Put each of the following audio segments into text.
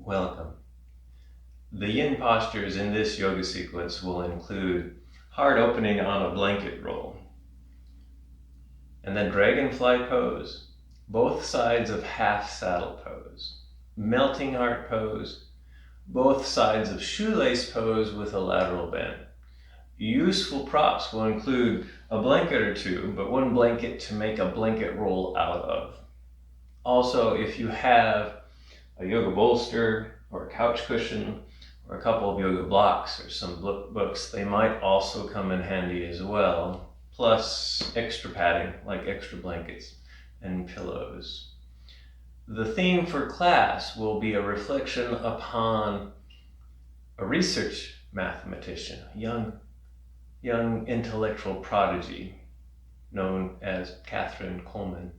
Welcome. The yin postures in this yoga sequence will include heart opening on a blanket roll, and then Dragonfly Pose, both sides of half saddle pose, melting heart pose, both sides of shoelace pose with a lateral bend. Useful props will include a blanket or two, but one blanket to make a blanket roll out of. Also, if you have a yoga bolster or a couch cushion or a couple of yoga blocks or some books, they might also come in handy as well, plus extra padding like extra blankets and pillows. The theme for class will be a reflection upon a research mathematician, young intellectual prodigy known as Katherine Coleman.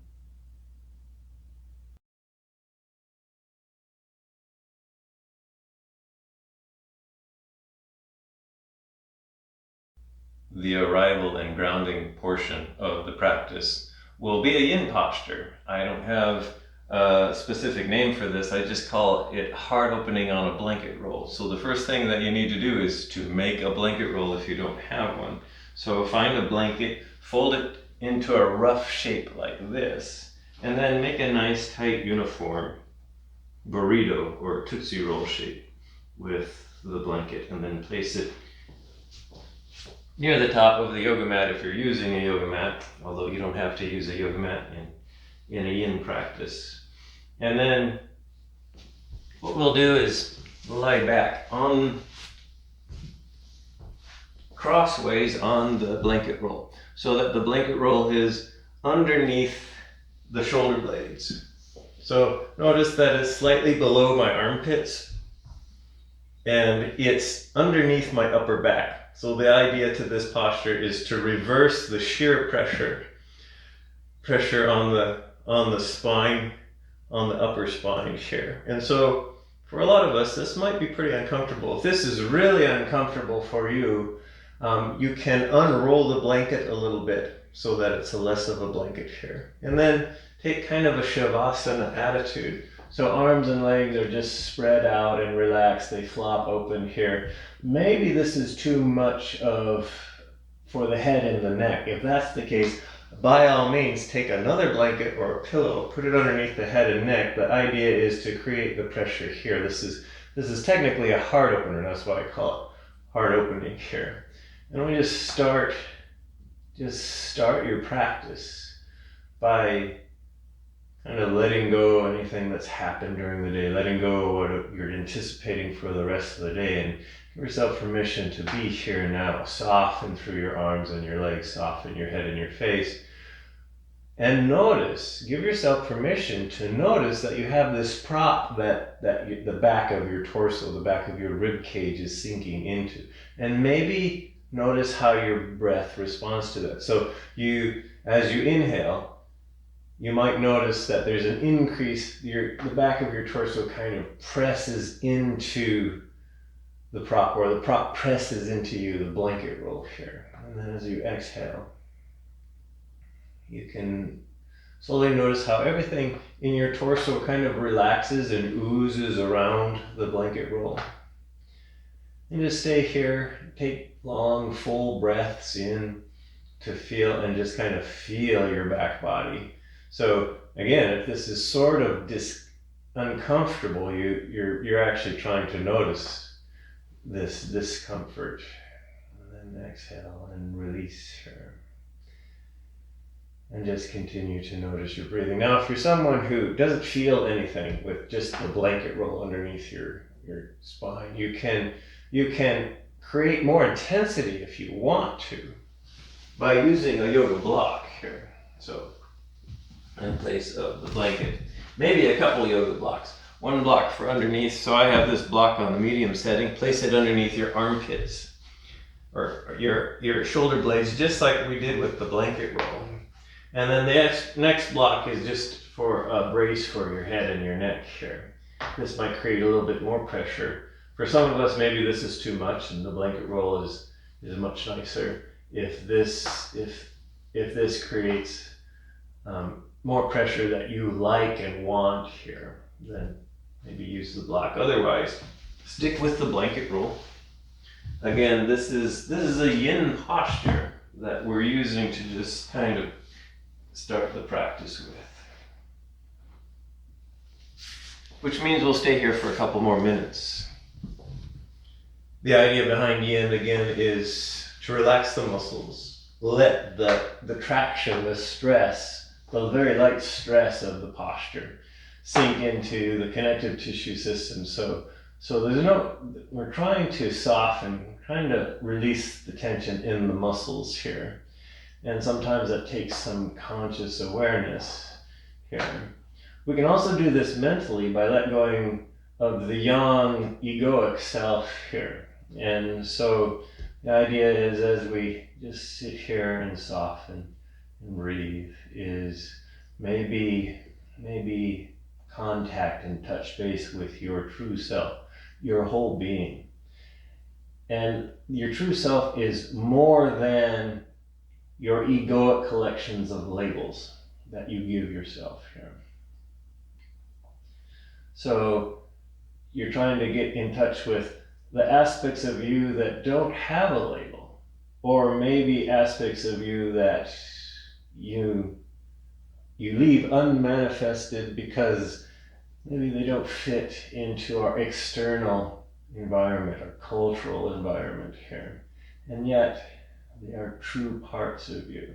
The arrival and grounding portion of the practice will be a yin posture. I don't have a specific name for this. I just call it heart opening on a blanket roll. So the first thing that you need to do is to make a blanket roll if you don't have one. So find a blanket, fold it into a rough shape like this, and then make a nice tight uniform burrito or Tootsie Roll shape with the blanket, and then place it near the top of the yoga mat if you're using a yoga mat, although you don't have to use a yoga mat in a yin practice. And then what we'll do is lie back on crossways on the blanket roll so that the blanket roll is underneath the shoulder blades. So notice that it's slightly below my armpits and it's underneath my upper back. So the idea to this posture is to reverse the shear pressure on the spine, on the upper spine here. And so for a lot of us, this might be pretty uncomfortable. If this is really uncomfortable for you, you can unroll the blanket a little bit so that it's less of a blanket here. And then take kind of a Shavasana attitude. So arms and legs are just spread out and relaxed. They flop open here. Maybe this is too much for the head and the neck. If that's the case, by all means, take another blanket or a pillow, put it underneath the head and neck. The idea is to create the pressure here. This is technically a heart opener. That's why I call it heart opening here. And we just start your practice by kind of letting go anything that's happened during the day, letting go what you're anticipating for the rest of the day, and give yourself permission to be here now. Soften through your arms and your legs, soften your head and your face. And give yourself permission to notice that you have this prop that the back of your torso, the back of your rib cage is sinking into. And maybe notice how your breath responds to that. So as you inhale, you might notice that there's an increase, the back of your torso kind of presses into the prop, or the prop presses into you, the blanket roll here. And then as you exhale, you can slowly notice how everything in your torso kind of relaxes and oozes around the blanket roll. And just stay here, take long, full breaths in to feel, and just kind of feel your back body. So again, if this is sort of uncomfortable, you're actually trying to notice this discomfort. And then exhale and release here. And just continue to notice your breathing. Now, if you're someone who doesn't feel anything with just the blanket roll underneath your spine, you can create more intensity if you want to by using a yoga block here. So in place of the blanket, maybe a couple yoga blocks. One block for underneath. So I have this block on the medium setting. Place it underneath your armpits or your shoulder blades, just like we did with the blanket roll. And then the next block is just for a brace for your head and your neck here. This might create a little bit more pressure. For some of us, maybe this is too much, and the blanket roll is much nicer. If this creates more pressure that you like and want here, then maybe use the block. Otherwise, stick with the blanket roll. Again, this is a yin posture that we're using to just kind of start the practice with. Which means we'll stay here for a couple more minutes. The idea behind yin, again, is to relax the muscles. Let the traction, the stress, the very light stress of the posture sink into the connective tissue system. So we're trying to soften, trying to release the tension in the muscles here. And sometimes that takes some conscious awareness here. We can also do this mentally by letting go of the yang egoic self here. And so the idea is, as we just sit here and soften and breathe, is maybe contact and touch base with your true self, your whole being. And your true self is more than your egoic collections of labels that you give yourself here. So you're trying to get in touch with the aspects of you that don't have a label, or maybe aspects of you that you leave unmanifested because maybe they don't fit into our external environment, our cultural environment here. And yet they are true parts of you.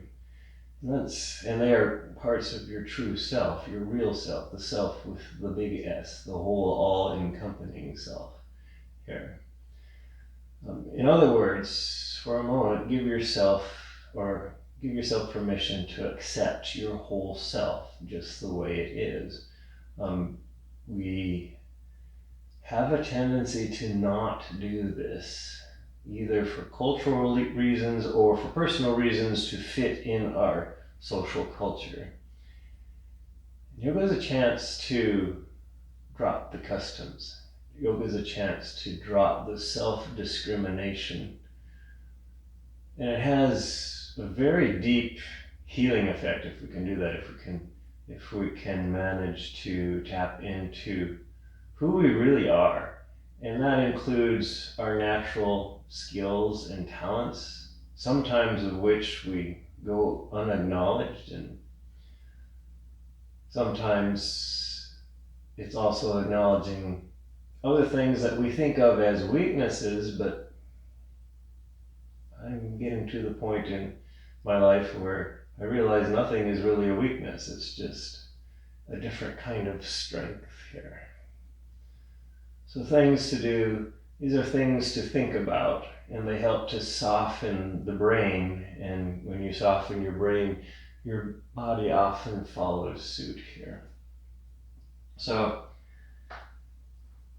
And they are parts of your true self, your real self, the self with the big S, the whole all-encompassing self here. In other words, for a moment, give yourself permission to accept your whole self just the way it is. We have a tendency to not do this, either for cultural reasons or for personal reasons to fit in our social culture. Yoga is a chance to drop the customs. Yoga is a chance to drop the self-discrimination. And it has a very deep healing effect if we can do that, if we can manage to tap into who we really are. And that includes our natural skills and talents, sometimes of which we go unacknowledged, and sometimes it's also acknowledging other things that we think of as weaknesses, but I'm getting to the point in my life where I realize nothing is really a weakness, it's just a different kind of strength here. So things to do, these are things to think about, and they help to soften the brain. And when you soften your brain, your body often follows suit here. So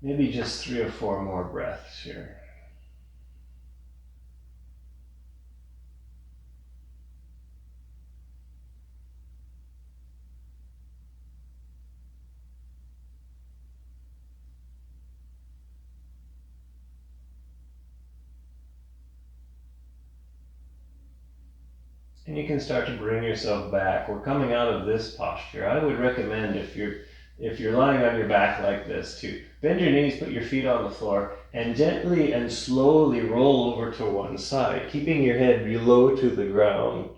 maybe just 3 or 4 more breaths here. And you can start to bring yourself back. We're coming out of this posture. I would recommend, if you're lying on your back like this, to bend your knees, put your feet on the floor, and gently and slowly roll over to one side, keeping your head low to the ground.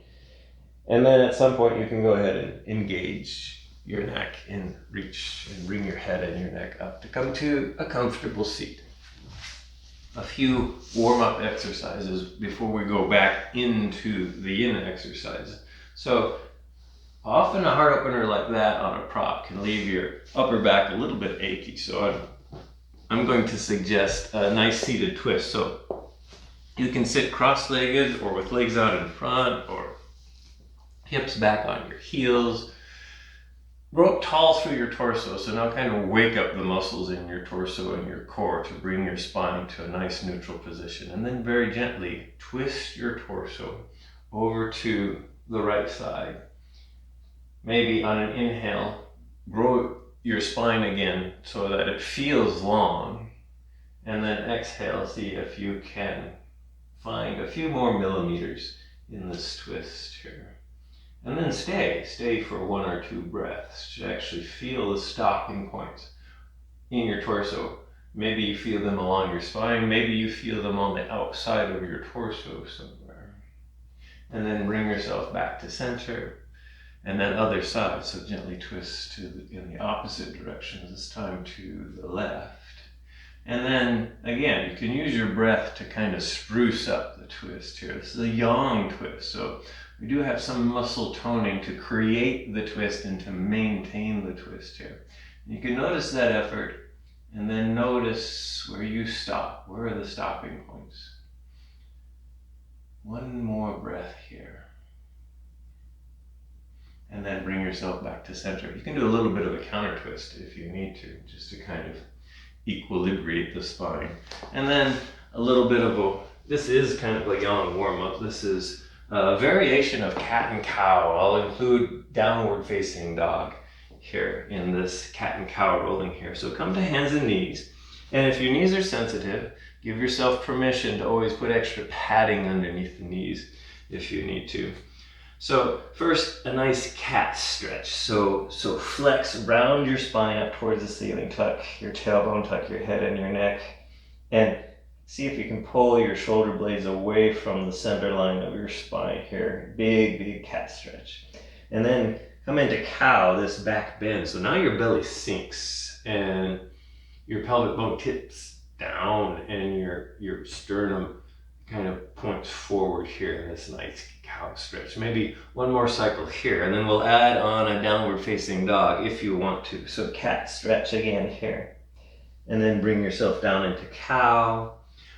And then at some point you can go ahead and engage your neck and reach and bring your head and your neck up to come to a comfortable seat. A few warm-up exercises before we go back into the yin exercise. So often a heart opener like that on a prop can leave your upper back a little bit achy. So I'm going to suggest a nice seated twist. So you can sit cross-legged or with legs out in front, or hips back on your heels. Go up tall through your torso, so now kind of wake up the muscles in your torso and your core to bring your spine to a nice neutral position. And then very gently twist your torso over to the right side. Maybe on an inhale, grow your spine again so that it feels long. And then exhale, see if you can find a few more millimeters in this twist here. And then stay for 1 or 2 breaths to actually feel the stopping points. in your torso. Maybe you feel them along your spine, maybe you feel them on the outside of your torso somewhere. And then bring yourself back to center. And then other side, so gently twist in the opposite direction, this time to the left. And then, again, you can use your breath to kind of spruce up the twist here. This is a yang twist, so we do have some muscle toning to create the twist and to maintain the twist here. You can notice that effort, and then notice where you stop. Where are the stopping points? One more breath here. And then bring yourself back to center. You can do a little bit of a counter twist if you need to, just to kind of equilibrate the spine. And then a little bit of this is kind of a yang warm-up. This is a variation of cat and cow. I'll include downward facing dog here in this cat and cow rolling here. So come to hands and knees. And if your knees are sensitive, give yourself permission to always put extra padding underneath the knees if you need to. So first, a nice cat stretch. So flex, round your spine up towards the ceiling. Tuck your tailbone, tuck your head and your neck. And see if you can pull your shoulder blades away from the center line of your spine here. Big, big cat stretch. And then come into cow, this back bend. So now your belly sinks and your pelvic bone tips down and your sternum kind of points forward here in this nice cow stretch. Maybe one more cycle here, and then we'll add on a downward facing dog if you want to. So cat stretch again here. And then bring yourself down into cow.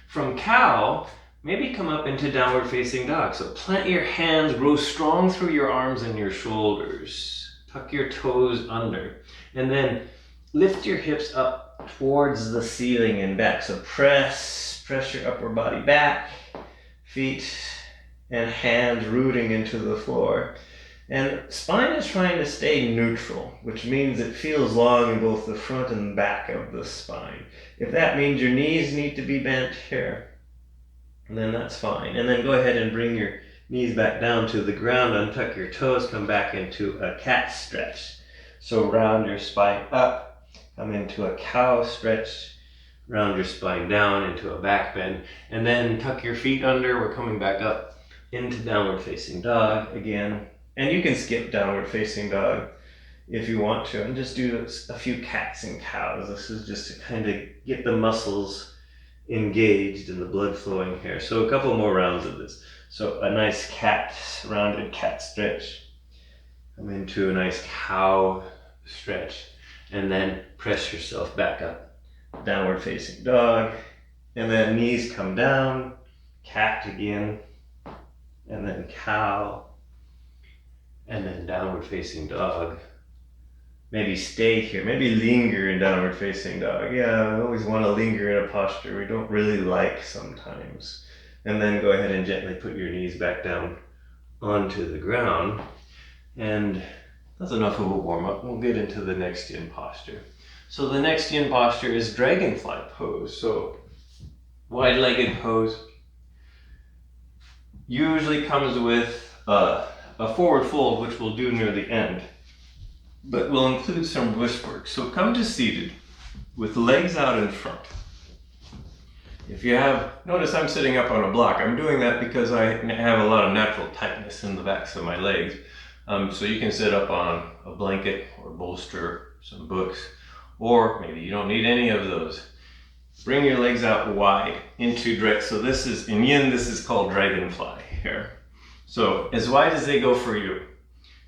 From cow, maybe come up into downward facing dog. So plant your hands, grow strong through your arms and your shoulders. Tuck your toes under. And then lift your hips up towards the ceiling and back. So press your upper body back, feet and hands rooting into the floor. And spine is trying to stay neutral, which means it feels long in both the front and back of the spine. If that means your knees need to be bent here, then that's fine. And then go ahead and bring your knees back down to the ground, untuck your toes, come back into a cat stretch. So round your spine up, come into a cow stretch, round your spine down into a back bend, and then tuck your feet under. We're coming back up into downward facing dog again. And you can skip downward facing dog if you want to, and just do a few cats and cows. This is just to kind of get the muscles engaged and the blood flowing here. So a couple more rounds of this. So a nice cat, rounded cat stretch. Come into a nice cow stretch, and then press yourself back up. Downward facing dog, and then knees come down, cat again, and then cow, and then downward facing dog. Maybe stay here, maybe linger in downward facing dog. Yeah, we always want to linger in a posture we don't really like sometimes. And then go ahead and gently put your knees back down onto the ground. And that's enough of a warm-up. We'll get into the next yin posture. So the next yin posture is Dragonfly Pose. So wide-legged pose usually comes with a forward fold, which we'll do near the end. But we'll include some bush work. So come to seated with legs out in front. If you notice I'm sitting up on a block. I'm doing that because I have a lot of natural tightness in the backs of my legs. So you can sit up on a blanket or bolster, some books, or maybe you don't need any of those. Bring your legs out wide into direct. So this is, in yin, this is called dragonfly here. So as wide as they go for you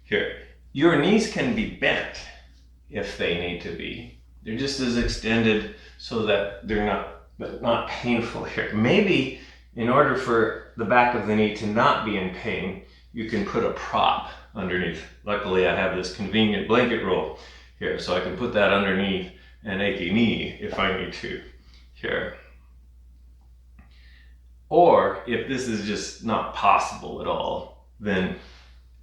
here. Your knees can be bent if they need to be. They're just as extended so that they're not painful here. Maybe in order for the back of the knee to not be in pain, you can put a prop underneath. Luckily, I have this convenient blanket roll here, so I can put that underneath an achy knee if I need to here. Or if this is just not possible at all, then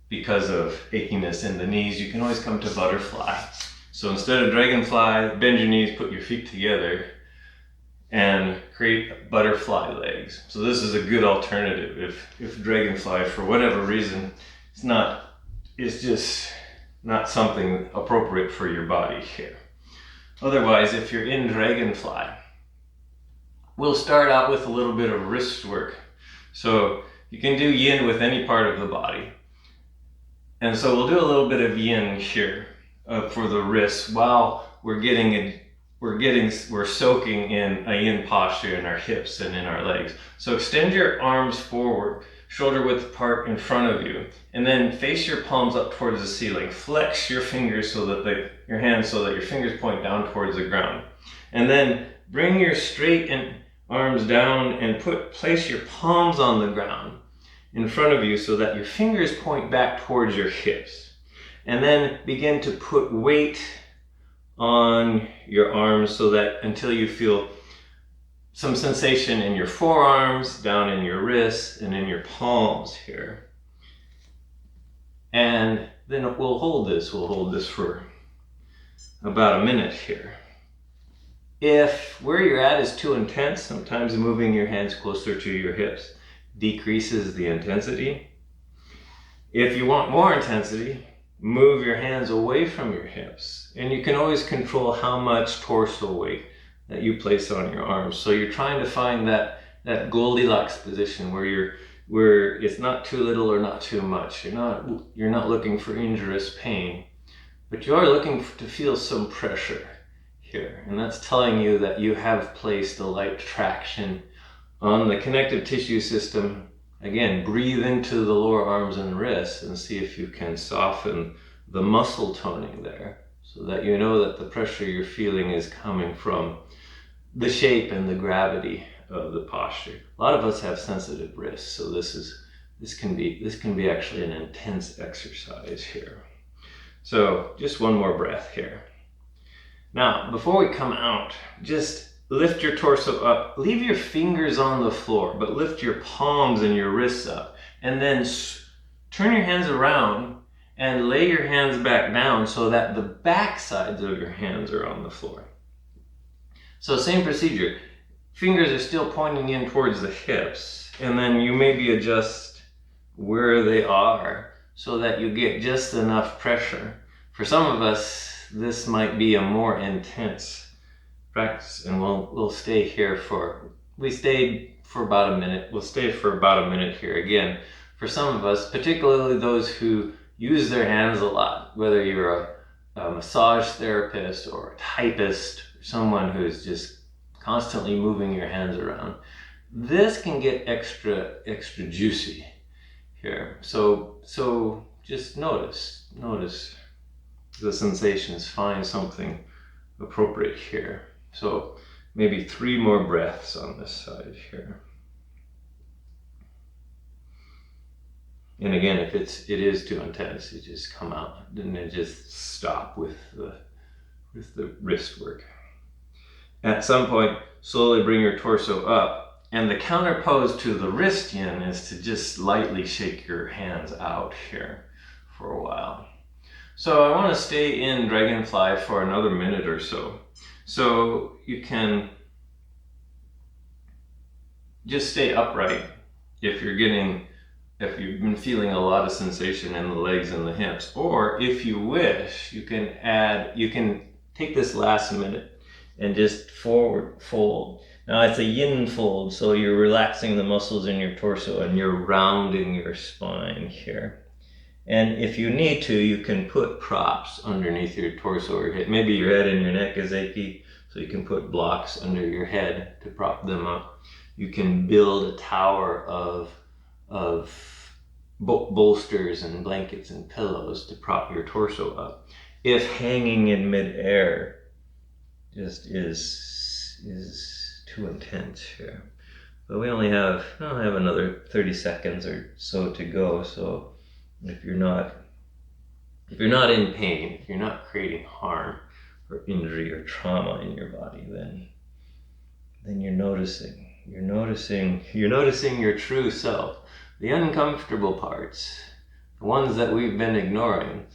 because of achiness in the knees, you can always come to butterfly. So instead of dragonfly, bend your knees, put your feet together, and create butterfly legs. So this is a good alternative if dragonfly, for whatever reason, it's just not something appropriate for your body here. Otherwise, if you're in Dragonfly, we'll start out with a little bit of wrist work. So you can do yin with any part of the body. And so we'll do a little bit of yin here for the wrists while we're soaking in a yin posture in our hips and in our legs. So extend your arms forward, shoulder width apart in front of you, and then face your palms up towards the ceiling. Flex your fingers so that your hands so that your fingers point down towards the ground. And then bring your straight arms down and place your palms on the ground in front of you so that your fingers point back towards your hips. And then begin to put weight on your arms so that until you feel some sensation in your forearms, down in your wrists, and in your palms here. And then we'll hold this for about a minute here. If where you're at is too intense, sometimes moving your hands closer to your hips decreases the intensity. If you want more intensity, move your hands away from your hips. And you can always control how much torso weight that you place on your arms. So you're trying to find that Goldilocks position where it's not too little or not too much. You're not looking for injurious pain, but you are looking to feel some pressure here. And that's telling you that you have placed a light traction on the connective tissue system. Again, breathe into the lower arms and wrists and see if you can soften the muscle toning there so that you know that the pressure you're feeling is coming from the shape and the gravity of the posture. A lot of us have sensitive wrists, so this can be actually an intense exercise here. So just one more breath here. Now, before we come out, just lift your torso up. Leave your fingers on the floor, but lift your palms and your wrists up. And then turn your hands around and lay your hands back down so that the back sides of your hands are on the floor. So same procedure. Fingers are still pointing in towards the hips, and then you maybe adjust where they are so that you get just enough pressure. For some of us, this might be a more intense practice, and we'll stay here we stayed for about a minute. We'll stay for about a minute here again. For some of us, particularly those who use their hands a lot, whether you're a massage therapist or a typist, or someone who's just constantly moving your hands around, this can get extra juicy here. So just notice the sensations, find something appropriate here. So maybe 3 more breaths on this side here. And again, if it is too intense, you just come out and then just stop with the wrist work. At some point, slowly bring your torso up, and the counter pose to the wrist yin is to just lightly shake your hands out here for a while. So I want to stay in Dragonfly for another minute or so. So you can just stay upright if you've been feeling a lot of sensation in the legs and the hips, or if you wish, you can take this last minute and just forward fold. Now it's a yin fold, so you're relaxing the muscles in your torso and you're rounding your spine here. And if you need to, you can put props underneath your torso or head. Maybe your head and your neck is achy, so you can put blocks under your head to prop them up. You can build a tower of bolsters and blankets and pillows to prop your torso up. If hanging in midair just is too intense here. But we only have another 30 seconds or so to go. So if you're not in pain, if you're not creating harm or injury or trauma in your body, then you're noticing your true self, the uncomfortable parts, the ones that we've been ignoring.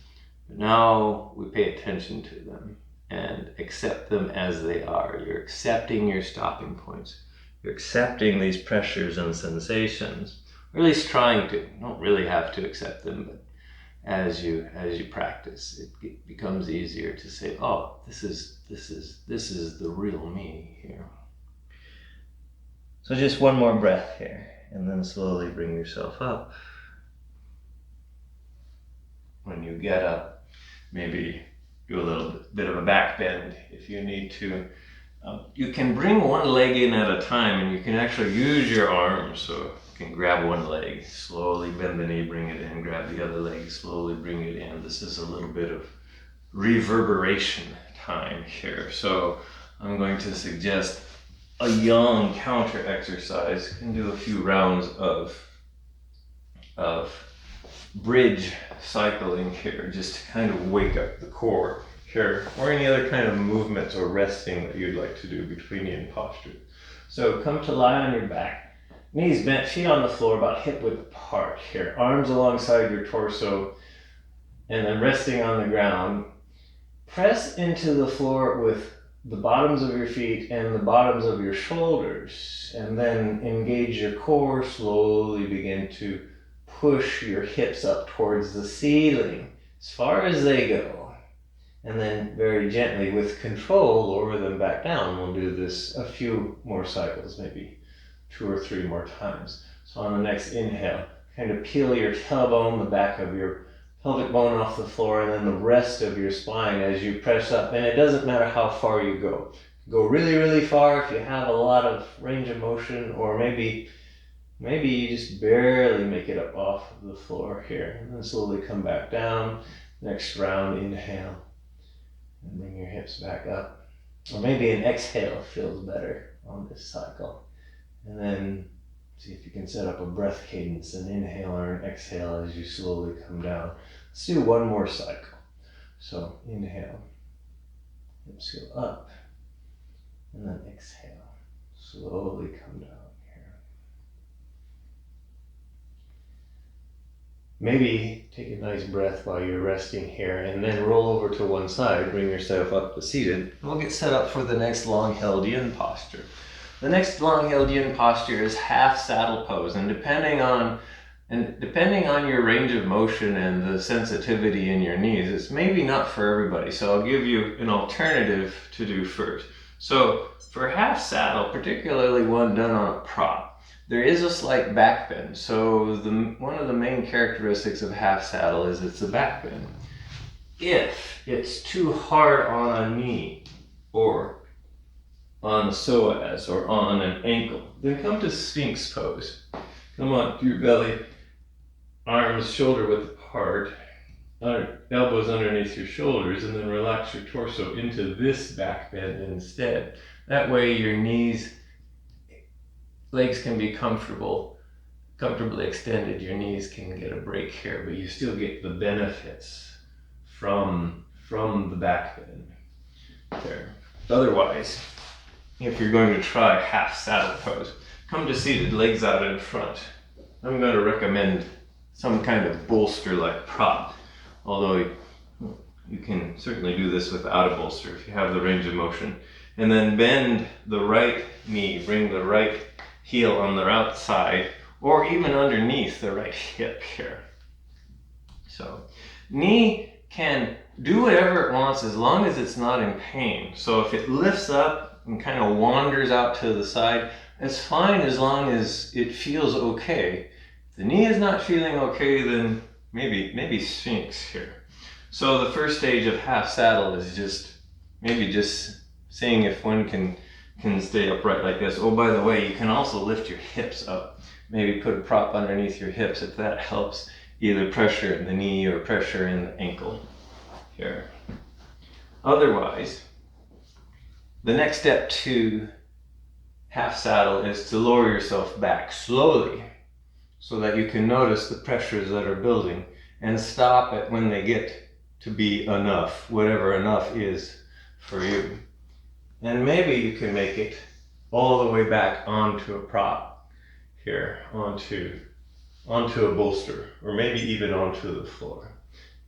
But now we pay attention to them and accept them as they are. You're accepting your stopping points. You're accepting these pressures and sensations, or at least trying to. You don't really have to accept them, but as you practice, it becomes easier to say, oh, this is This is the real me here. So just one more breath here, and then slowly bring yourself up. When you get up, maybe do a little bit of a back bend if you need to. You can bring one leg in at a time, and you can actually use your arms. So you can grab one leg, slowly bend the knee, bring it in, grab the other leg, slowly bring it in. This is a little bit of reverberation time here. So I'm going to suggest a yang counter exercise. You can do a few rounds of bridge cycling here, just to kind of wake up the core here, or any other kind of movements or resting that you'd like to do between yin posture. So come to lie on your back, knees bent, feet on the floor, about hip width apart here, arms alongside your torso, and then resting on the ground. Press into the floor with the bottoms of your feet and the bottoms of your shoulders, and then engage your core. Slowly begin to push your hips up towards the ceiling as far as they go. And then very gently, with control, lower them back down. We'll do this a few more cycles, maybe 2 or 3 more times. So on the next inhale, kind of peel your tailbone, the back of your pelvic bone off the floor, and then the rest of your spine as you press up. And it doesn't matter how far you go. Go really, really far if you have a lot of range of motion, or maybe you just barely make it up off of the floor here. And then slowly come back down. Next round, inhale. And bring your hips back up. Or maybe an exhale feels better on this cycle. And then see if you can set up a breath cadence, an inhale or an exhale as you slowly come down. Let's do one more cycle. So inhale, hips go up, and then exhale. Slowly come down here. Maybe take a nice breath while you're resting here, and then roll over to one side, bring yourself up to seated, and we'll get set up for the next long-held yin posture. The next long-held yin posture is half saddle pose, and depending on your range of motion and the sensitivity in your knees, it's maybe not for everybody. So I'll give you an alternative to do first. So for half saddle, particularly one done on a prop, there is a slight back bend. So one of the main characteristics of half saddle is it's a back bend. If it's too hard on a knee or on the psoas or on an ankle, then come to Sphinx pose. Come on to your belly, arms shoulder width apart, elbows underneath your shoulders, and then relax your torso into this back bend instead. That way your legs can be comfortably extended. Your knees can get a break here, but you still get the benefits from the back bend there. Otherwise, if you're going to try half saddle pose, come to seated, legs out in front. I'm going to recommend some kind of bolster like prop, although you can certainly do this without a bolster if you have the range of motion. And then bend the right knee, bring the right heel on the outside, or even underneath the right hip here. So knee can do whatever it wants as long as it's not in pain. So if it lifts up and kind of wanders out to the side, it's fine as long as it feels okay. If the knee is not feeling okay, then maybe Sphinx here. So the first stage of half saddle is just seeing if one can stay upright like this. Oh, by the way, you can also lift your hips up. Maybe put a prop underneath your hips if that helps either pressure in the knee or pressure in the ankle here. Otherwise, the next step to half saddle is to lower yourself back slowly so that you can notice the pressures that are building and stop it when they get to be enough, whatever enough is for you. And maybe you can make it all the way back onto a prop here, onto a bolster, or maybe even onto the floor.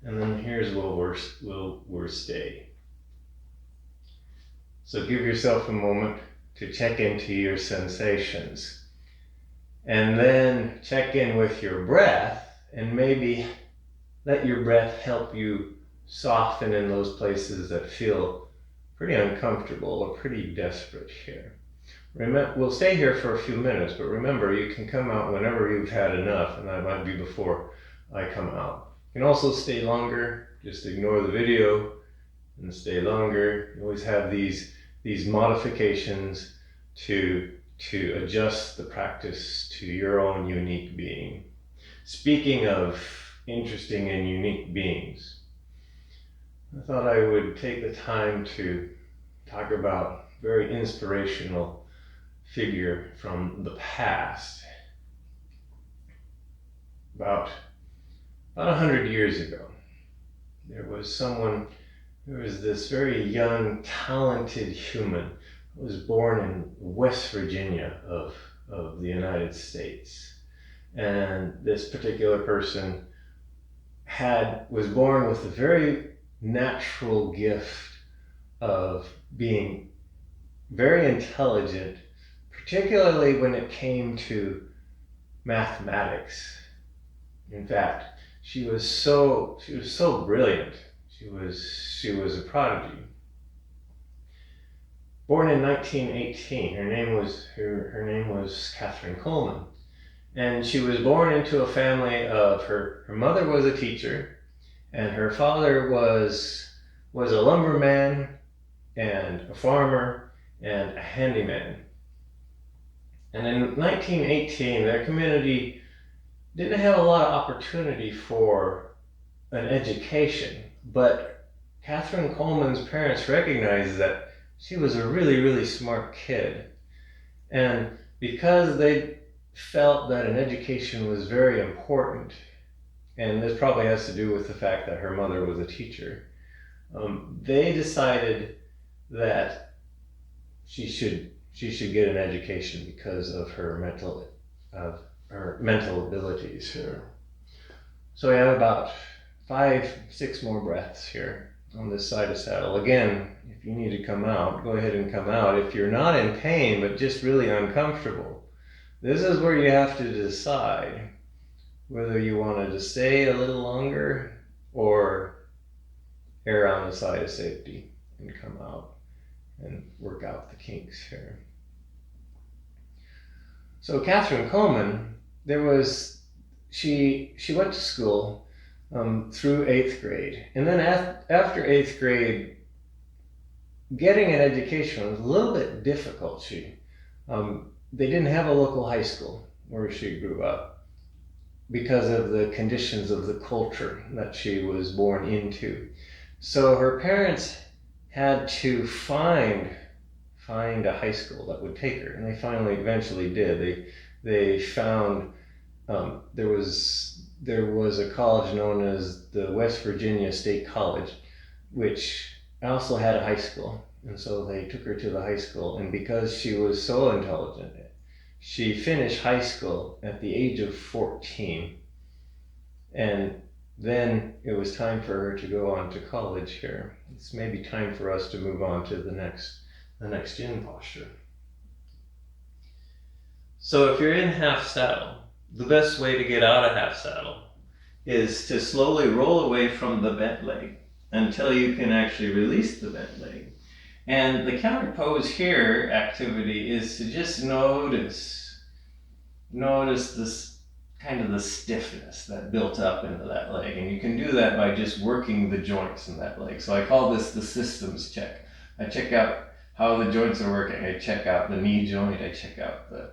And then here's where we'll stay. So give yourself a moment to check into your sensations. And then check in with your breath, and maybe let your breath help you soften in those places that feel pretty uncomfortable or pretty desperate here. We'll stay here for a few minutes, but remember, you can come out whenever you've had enough, and that might be before I come out. You can also stay longer, just ignore the video and stay longer. You always have these modifications to adjust the practice to your own unique being. Speaking of interesting and unique beings, I thought I would take the time to talk about a very inspirational figure from the past. About 100 years ago, there was this very young, talented human who was born in West Virginia of the United States. And this particular person was born with a very natural gift of being very intelligent, particularly when it came to mathematics. In fact, she was so brilliant. She was a prodigy. Born in 1918, her name was Katherine Coleman, and she was born into a family of her mother was a teacher, and her father was a lumberman and a farmer and a handyman. And in 1918, their community didn't have a lot of opportunity for an education, but Katherine Coleman's parents recognized that she was a really, really smart kid. And because they felt that an education was very important, and this probably has to do with the fact that her mother was a teacher, they decided that she should get an education because of her mental abilities here. So we have about 5-6 more breaths here on this side of saddle. Again, if you need to come out, go ahead and come out. If you're not in pain, but just really uncomfortable, this is where you have to decide whether you wanted to stay a little longer or err on the side of safety and come out and work out the kinks here. So Katherine Coleman, she went to school through 8th grade. And then after 8th grade, getting an education was a little bit difficult. They didn't have a local high school where she grew up because of the conditions of the culture that she was born into. So her parents had to find a high school that would take her, and they eventually did. They found there was a college known as the West Virginia State College, which also had a high school, and so they took her to the high school. And because she was so intelligent, she finished high school at the age of 14, and then it was time for her to go on to college here. It's maybe time for us to move on to the next yin posture. So if you're in half saddle, the best way to get out of half saddle is to slowly roll away from the bent leg until you can actually release the bent leg. And the counter pose here activity is to just notice this kind of the stiffness that built up into that leg. And you can do that by just working the joints in that leg. So I call this the systems check. I check out how the joints are working. I check out the knee joint, I check out the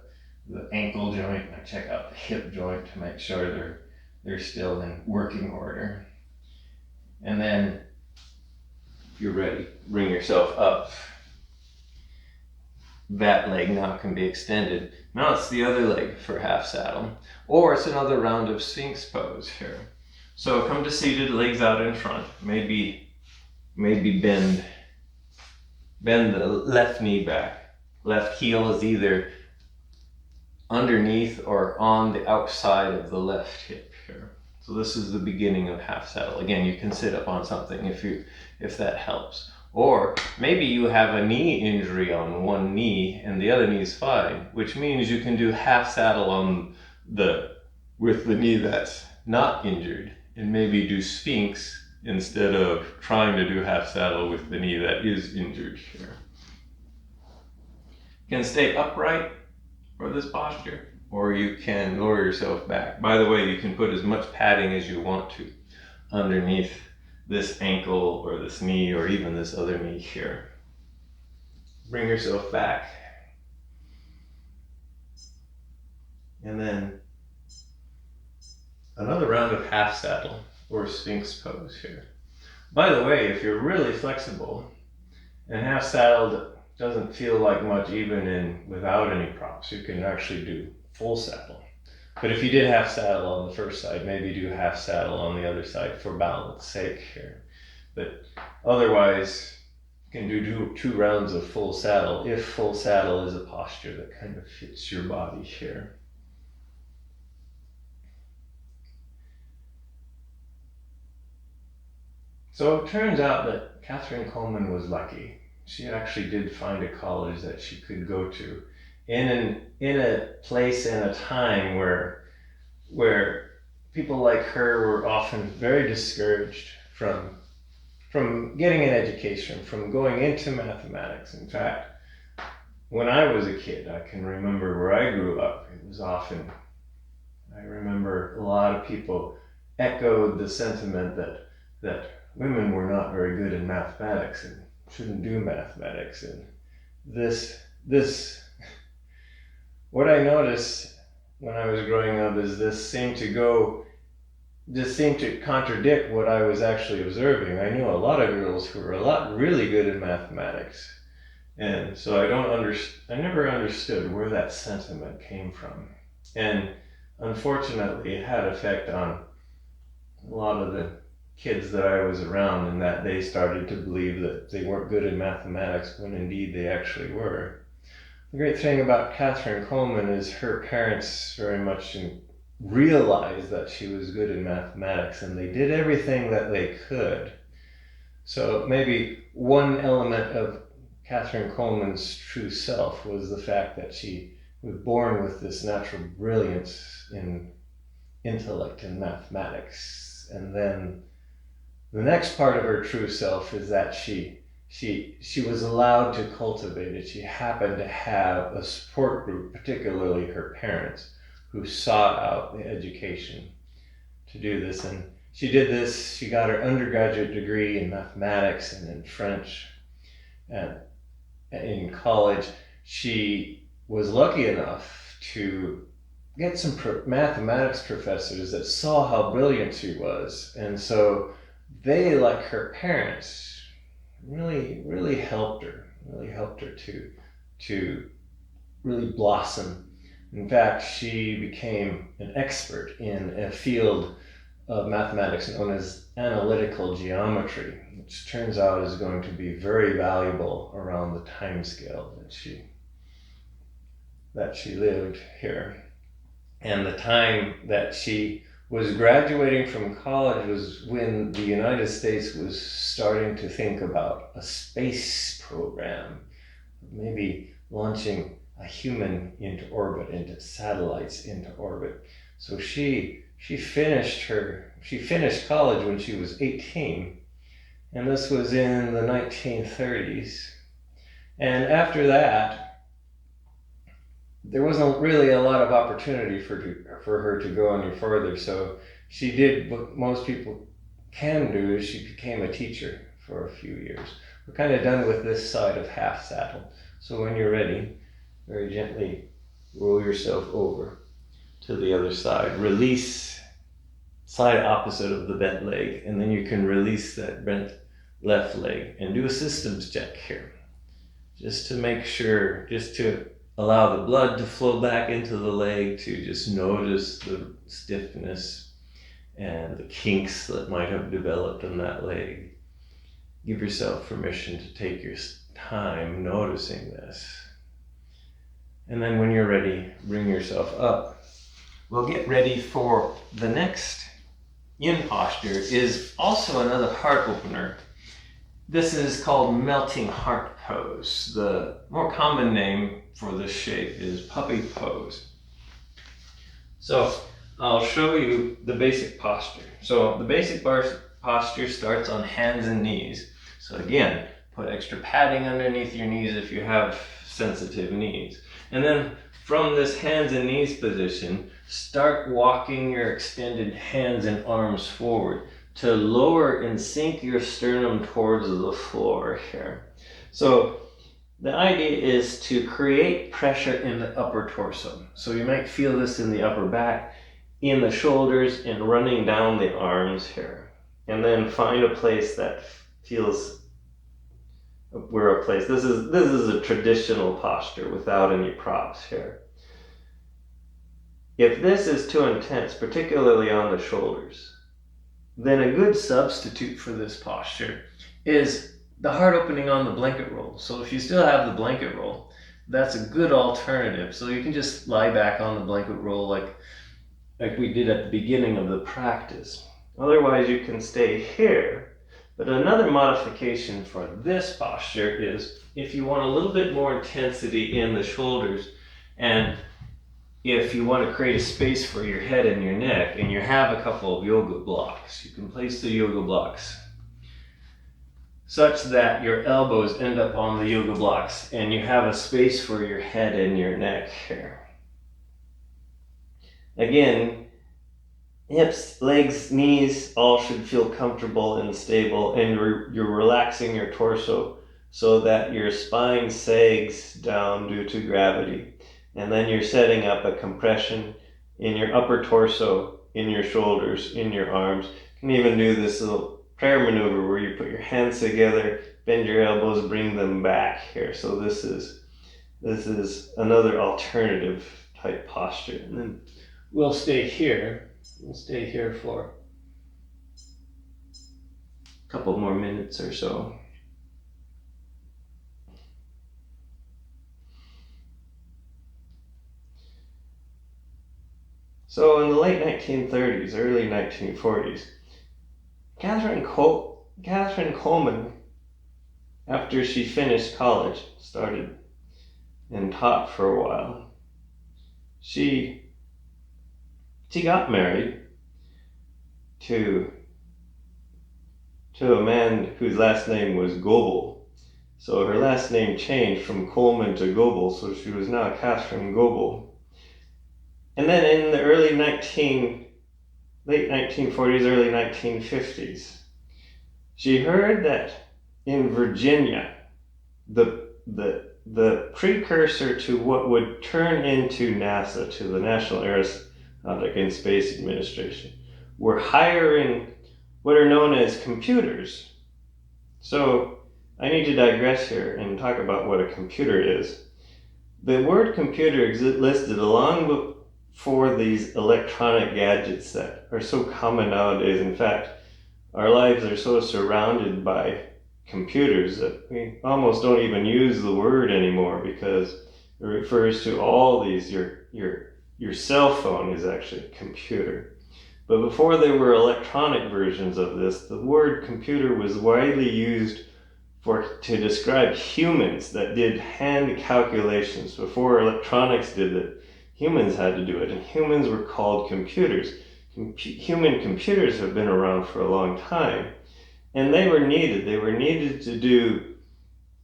ankle joint, and I check out the hip joint to make sure they're still in working order. And then, if you're ready, bring yourself up. That leg now can be extended. Now it's the other leg for half saddle, or it's another round of Sphinx pose here. So come to seated, legs out in front. Maybe bend the left knee back. Left heel is either underneath or on the outside of the left hip here. So this is the beginning of half saddle. Again, you can sit up on something if that helps. Or maybe you have a knee injury on one knee and the other knee is fine, which means you can do half saddle with the knee that's not injured, and maybe do Sphinx instead of trying to do half saddle with the knee that is injured here. You can stay upright for this posture, or you can lower yourself back. By the way, you can put as much padding as you want to underneath this ankle or this knee or even this other knee here. Bring yourself back. And then another round of half saddle or Sphinx pose here. By the way, if you're really flexible and half saddled doesn't feel like much even without any props, you can actually do full saddle. But if you did half saddle on the first side, maybe do half saddle on the other side for balance sake here. But otherwise, you can do two rounds of full saddle if full saddle is a posture that kind of fits your body here. So it turns out that Katherine Coleman was lucky. She actually did find a college that she could go to in a place and a time where people like her were often very discouraged from getting an education, from going into mathematics. In fact, when I was a kid, I can remember where I grew up, it was often, I remember a lot of people echoed the sentiment that women were not very good in mathematics and shouldn't do mathematics. And this what I noticed when I was growing up is this seemed to contradict what I was actually observing. I knew a lot of girls who were really good in mathematics. And so I never understood where that sentiment came from. And unfortunately, it had effect on a lot of the kids that I was around, and that they started to believe that they weren't good in mathematics when indeed they actually were. The great thing about Katherine Coleman is her parents very much realized that she was good in mathematics, and they did everything that they could. So maybe one element of Katherine Coleman's true self was the fact that she was born with this natural brilliance in intellect and mathematics. And then the next part of her true self is that she was allowed to cultivate it. She happened to have a support group, particularly her parents, who sought out the education to do this. And she did this. She got her undergraduate degree in mathematics and in French. And in college, she was lucky enough to get some mathematics professors that saw how brilliant she was. And so they, like her parents, really helped her to really blossom. In fact, she became an expert in a field of mathematics known as analytical geometry, which turns out is going to be very valuable around the time scale that she lived here. And the time that she was graduating from college was when the United States was starting to think about a space program, maybe launching a human into orbit, into satellites into orbit. So she finished college when she was 18, and this was in the 1930s. And after that, there wasn't really a lot of opportunity for her to go any further. So she did what most people can do, is she became a teacher for a few years. We're kind of done with this side of half saddle. So when you're ready, very gently roll yourself over to the other side. Release side opposite of the bent leg, and then you can release that bent left leg and do a systems check here. Just to make sure, just to allow the blood to flow back into the leg, to just notice the stiffness and the kinks that might have developed in that leg. Give yourself permission to take your time noticing this. And then when you're ready, bring yourself up. We'll get ready for the next yin posture. Is also another heart opener. This is called melting heart pose. The more common name for this shape is puppy pose. So I'll show you the basic posture. So the basic posture starts on hands and knees. So again, put extra padding underneath your knees if you have sensitive knees. And then from this hands and knees position, start walking your extended hands and arms forward to lower and sink your sternum towards the floor here. So the idea is to create pressure in the upper torso. So you might feel this in the upper back, in the shoulders, and running down the arms here. And then find a place that feels this is a traditional posture without any props here. If this is too intense, particularly on the shoulders, then a good substitute for this posture is the heart opening on the blanket roll. So if you still have the blanket roll, that's a good alternative. So you can just lie back on the blanket roll like we did at the beginning of the practice. Otherwise you can stay here. But another modification for this posture is if you want a little bit more intensity in the shoulders, and if you want to create a space for your head and your neck, and you have a couple of yoga blocks, you can place the yoga blocks such that your elbows end up on the yoga blocks and you have a space for your head and your neck here. Again, hips, legs, knees all should feel comfortable and stable, and you're relaxing your torso so that your spine sags down due to gravity. And then you're setting up a compression in your upper torso, in your shoulders, in your arms. You can even do this little prayer maneuver where you put your hands together, bend your elbows, bring them back here. So this is another alternative type posture. And then we'll stay here. We'll stay here for a couple more minutes or so. So in the late 1930s, early 1940s, Katherine Coleman, after she finished college, started and taught for a while. She got married to a man whose last name was Goebel. So her last name changed from Coleman to Goebel, so she was now Katherine Goebel. And then in the late 1940s, early 1950s, she heard that in Virginia, the precursor to what would turn into NASA, to the National Aeronautic and Space Administration, were hiring what are known as computers. So I need to digress here and talk about what a computer is. The word computer listed along for these electronic gadgets that are so common nowadays. In fact, our lives are so surrounded by computers that we almost don't even use the word anymore, because it refers to all these. Your cell phone is actually a computer. But before there were electronic versions of this, the word computer was widely used to describe humans that did hand calculations. Before electronics did it, humans had to do it, and humans were called computers. Human computers have been around for a long time, and they were needed. They were needed to do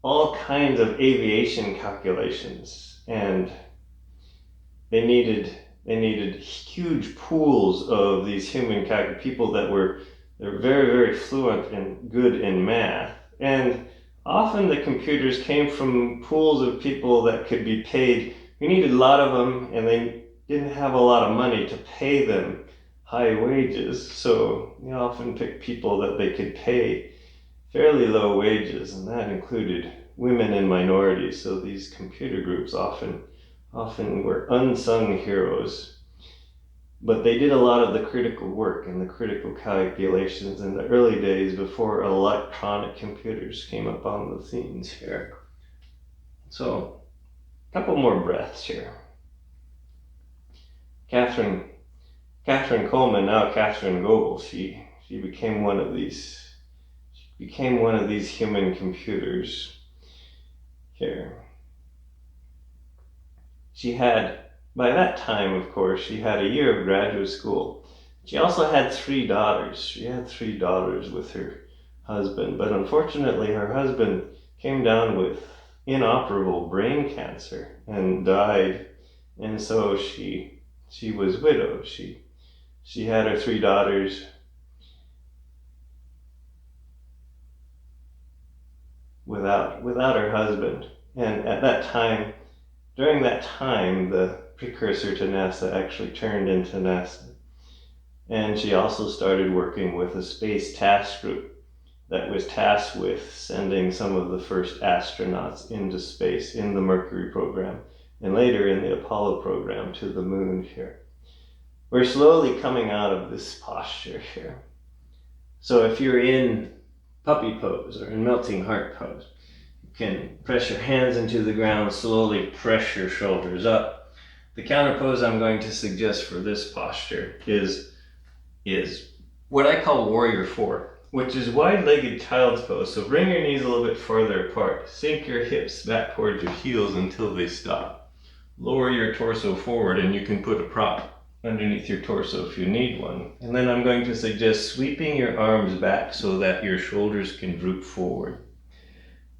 all kinds of aviation calculations, and they needed huge pools of these human people that were very, very fluent and good in math. And often the computers came from pools of people that could be paid. We needed a lot of them, and they didn't have a lot of money to pay them high wages. So they often picked people that they could pay fairly low wages, and that included women and minorities. So these computer groups often were unsung heroes. But they did a lot of the critical work and the critical calculations in the early days before electronic computers came up on the scenes here. So, a couple more breaths here. Katherine Coleman, now Katherine Goebel, she became one of these human computers here. She had, by that time, of course, she had a year of graduate school She also had 3 daughters. She had 3 daughters with her husband, but unfortunately her husband came down with inoperable brain cancer and died, and so she was widowed. She had her 3 daughters without her husband, and at that time, during that time, the precursor to NASA actually turned into NASA. And she also started working with a space task group that was tasked with sending some of the first astronauts into space in the Mercury program, and later in the Apollo program to the moon here. We're slowly coming out of this posture here. So if you're in puppy pose or in melting heart pose, you can press your hands into the ground, slowly press your shoulders up. The counter pose I'm going to suggest for this posture is what I call Warrior 4, which is wide-legged child's pose. So bring your knees a little bit further apart. Sink your hips back towards your heels until they stop. Lower your torso forward, and you can put a prop underneath your torso if you need one. And then I'm going to suggest sweeping your arms back so that your shoulders can droop forward.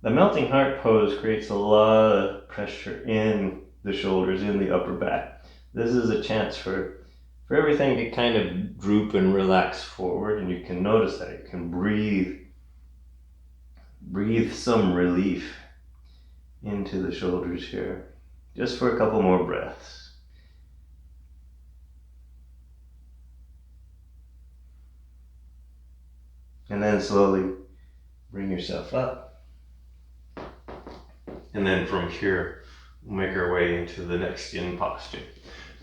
The melting heart pose creates a lot of pressure in the shoulders, in the upper back. This is a chance for everything to kind of droop and relax forward, and you can notice that you can breathe some relief into the shoulders here, just for a couple more breaths. And then slowly bring yourself up. And then from here, we'll make our way into the next yin posture.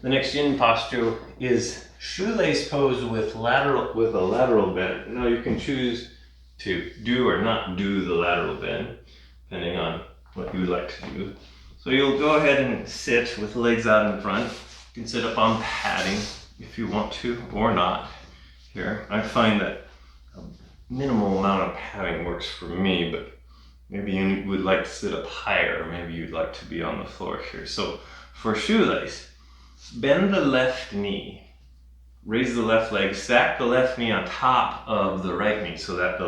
The next yin posture is shoelace pose with a lateral bend. Now you can choose to do or not do the lateral bend, depending on what you would like to do. So you'll go ahead and sit with legs out in front. You can sit up on padding if you want to, or not. Here, I find that a minimal amount of padding works for me, but maybe you would like to sit up higher, or maybe you'd like to be on the floor here. So for shoelace, bend the left knee, raise the left leg, stack the left knee on top of the right knee so that the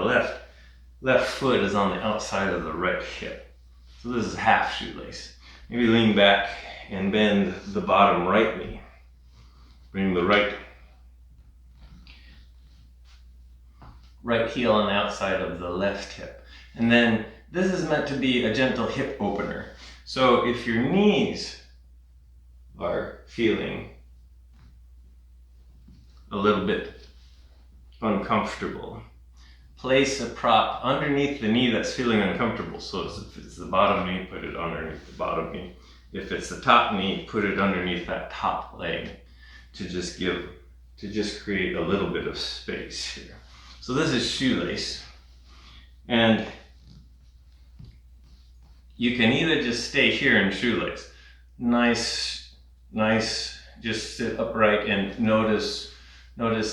left foot is on the outside of the right hip. So this is half shoelace. Maybe lean back and bend the bottom right knee. Bring the right heel on the outside of the left hip. And then this is meant to be a gentle hip opener. So if your knees are feeling a little bit uncomfortable, place a prop underneath the knee that's feeling uncomfortable. So if it's the bottom knee, put it underneath the bottom knee. If it's the top knee, put it underneath that top leg to just create a little bit of space here. So this is shoelace, and you can either just stay here in shoelace, nice, just sit upright and notice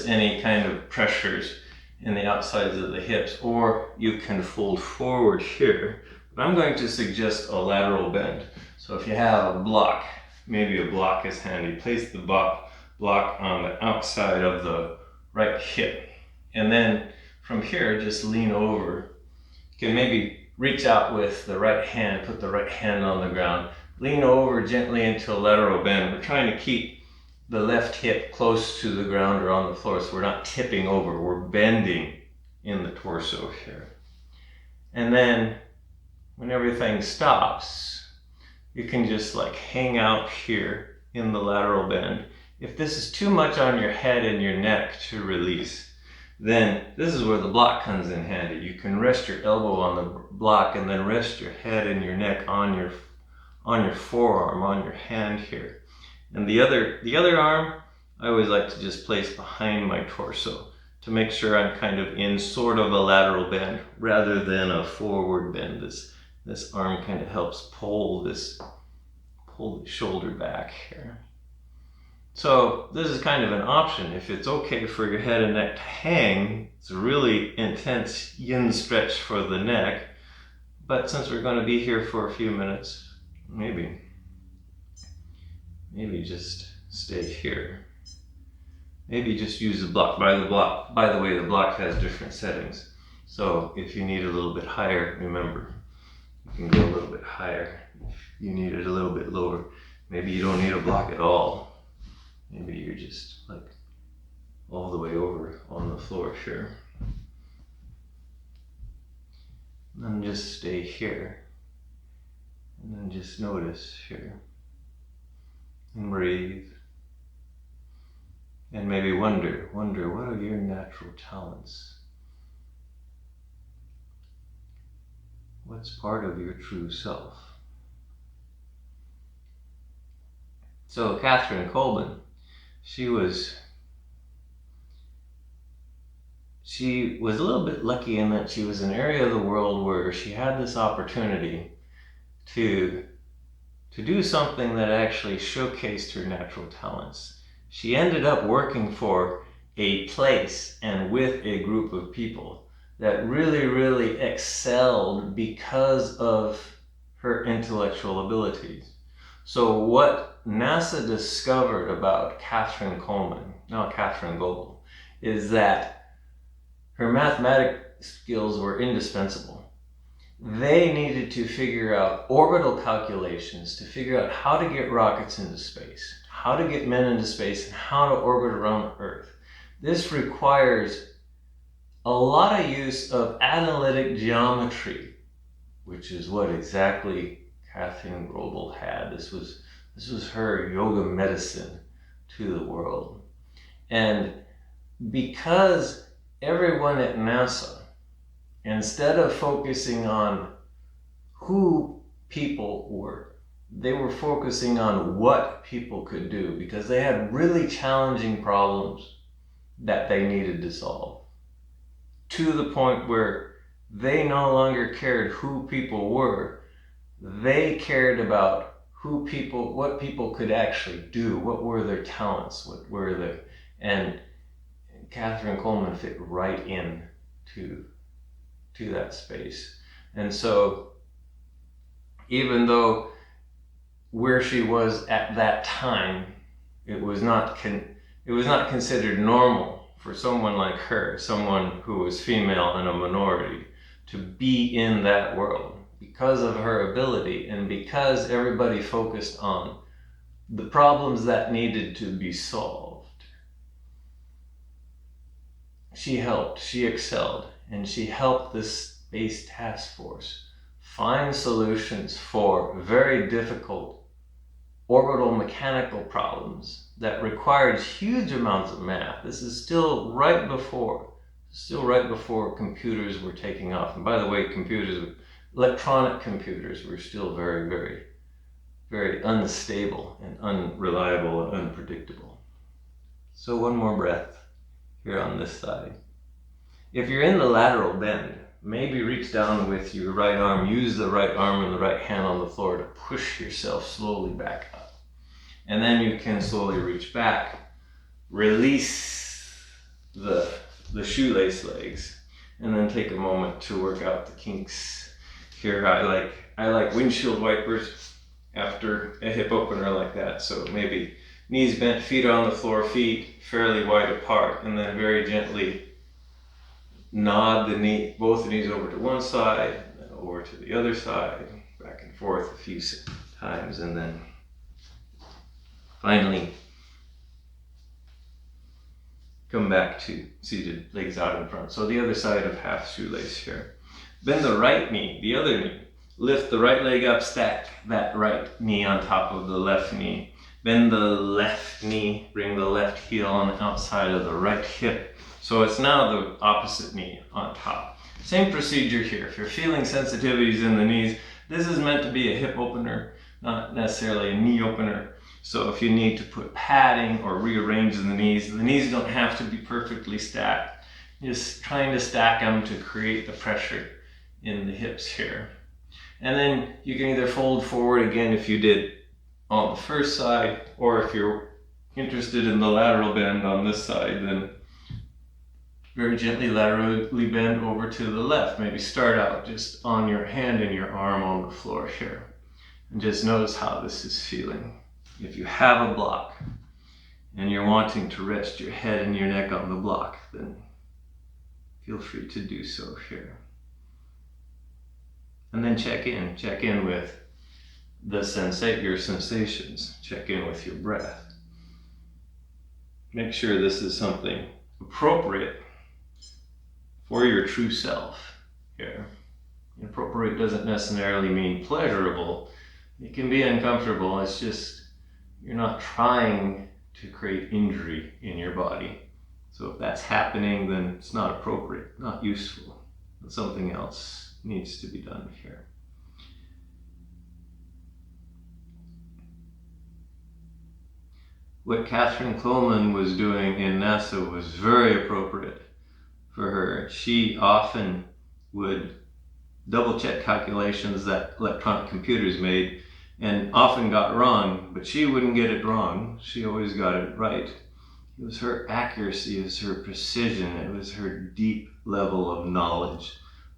any kind of pressures in the outsides of the hips, or you can fold forward here. But I'm going to suggest a lateral bend. So if you have a block, maybe a block is handy, place the block on the outside of the right hip. And then from here, just lean over. You can maybe reach out with the right hand, put the right hand on the ground, lean over gently into a lateral bend. We're trying to keep the left hip close to the ground or on the floor, so we're not tipping over, we're bending in the torso here. And then when everything stops, you can just like hang out here in the lateral bend. If this is too much on your head and your neck to release, then this is where the block comes in handy. You can rest your elbow on the block and then rest your head and your neck on your forearm, on your hand here. And the other arm, I always like to just place behind my torso to make sure I'm kind of in sort of a lateral bend rather than a forward bend. This arm kind of helps pull the shoulder back here. So this is kind of an option. If it's okay for your head and neck to hang, it's a really intense yin stretch for the neck. But since we're going to be here for a few minutes, maybe just stay here. maybe just use the block. By the way, the block has different settings. So if you need a little bit higher, remember, you can go a little bit higher. If you need it a little bit lower, maybe you don't need a block at all. Maybe you're just like all the way over on the floor, sure. And then just stay here. And then just notice here. And breathe. And maybe wonder what are your natural talents? What's part of your true self? So Katherine Coleman, she was a little bit lucky in that she was in an area of the world where she had this opportunity to do something that actually showcased her natural talents. She ended up working for a place and with a group of people that really, really excelled because of her intellectual abilities. So what NASA discovered about Katherine Coleman, now Katherine Goebel, is that her mathematic skills were indispensable. They needed to figure out orbital calculations to figure out how to get rockets into space, how to get men into space, and how to orbit around Earth. This requires a lot of use of analytic geometry, which is what exactly Katherine Goebel had. This was her yoga medicine to the world. And because everyone at NASA, instead of focusing on who people were, they were focusing on what people could do, because they had really challenging problems that they needed to solve, to the point where they no longer cared who people were. They cared about what people could actually do, what were their talents, and Katherine Coleman fit right in to that space. And so even though where she was at that time, it was not considered normal for someone like her, someone who was female and a minority, to be in that world because of her ability and because everybody focused on the problems that needed to be solved. She helped, she excelled, and she helped this Space Task Force find solutions for very difficult orbital mechanical problems that required huge amounts of math. This is still right before computers were taking off. And by the way, electronic computers were still very, very, very unstable and unreliable and unpredictable. So one more breath here on this side. If you're in the lateral bend, maybe reach down with your right arm, use the right arm and the right hand on the floor to push yourself slowly back up. And then you can slowly reach back. Release the shoelace legs, and then take a moment to work out the kinks. Here I like windshield wipers after a hip opener like that. So maybe knees bent, feet on the floor, feet fairly wide apart, and then very gently nod both the knees over to one side, and then over to the other side, back and forth a few times, and then finally come back to seated, legs out in front. So the other side of half shoelace here. Bend the right knee, the other knee. Lift the right leg up, stack that right knee on top of the left knee. Bend the left knee, bring the left heel on the outside of the right hip. So it's now the opposite knee on top. Same procedure here. If you're feeling sensitivities in the knees, this is meant to be a hip opener, not necessarily a knee opener. So if you need to put padding or rearrange the knees don't have to be perfectly stacked. Just trying to stack them to create the pressure in the hips here. And then you can either fold forward again if you did on the first side, or if you're interested in the lateral bend on this side, then very gently laterally bend over to the left. Maybe start out just on your hand and your arm on the floor here. And just notice how this is feeling. If you have a block and you're wanting to rest your head and your neck on the block, then feel free to do so here. And then check in with your sensations, check in with your breath. Make sure this is something appropriate for your true self here. Appropriate doesn't necessarily mean pleasurable. It can be uncomfortable. It's just you're not trying to create injury in your body. So if that's happening, then it's not appropriate, not useful. Something else needs to be done here. What Katherine Coleman was doing in NASA was very appropriate for her. She often would double check calculations that electronic computers made and often got wrong, but she wouldn't get it wrong. She always got it right. It was her accuracy, it was her precision, it was her deep level of knowledge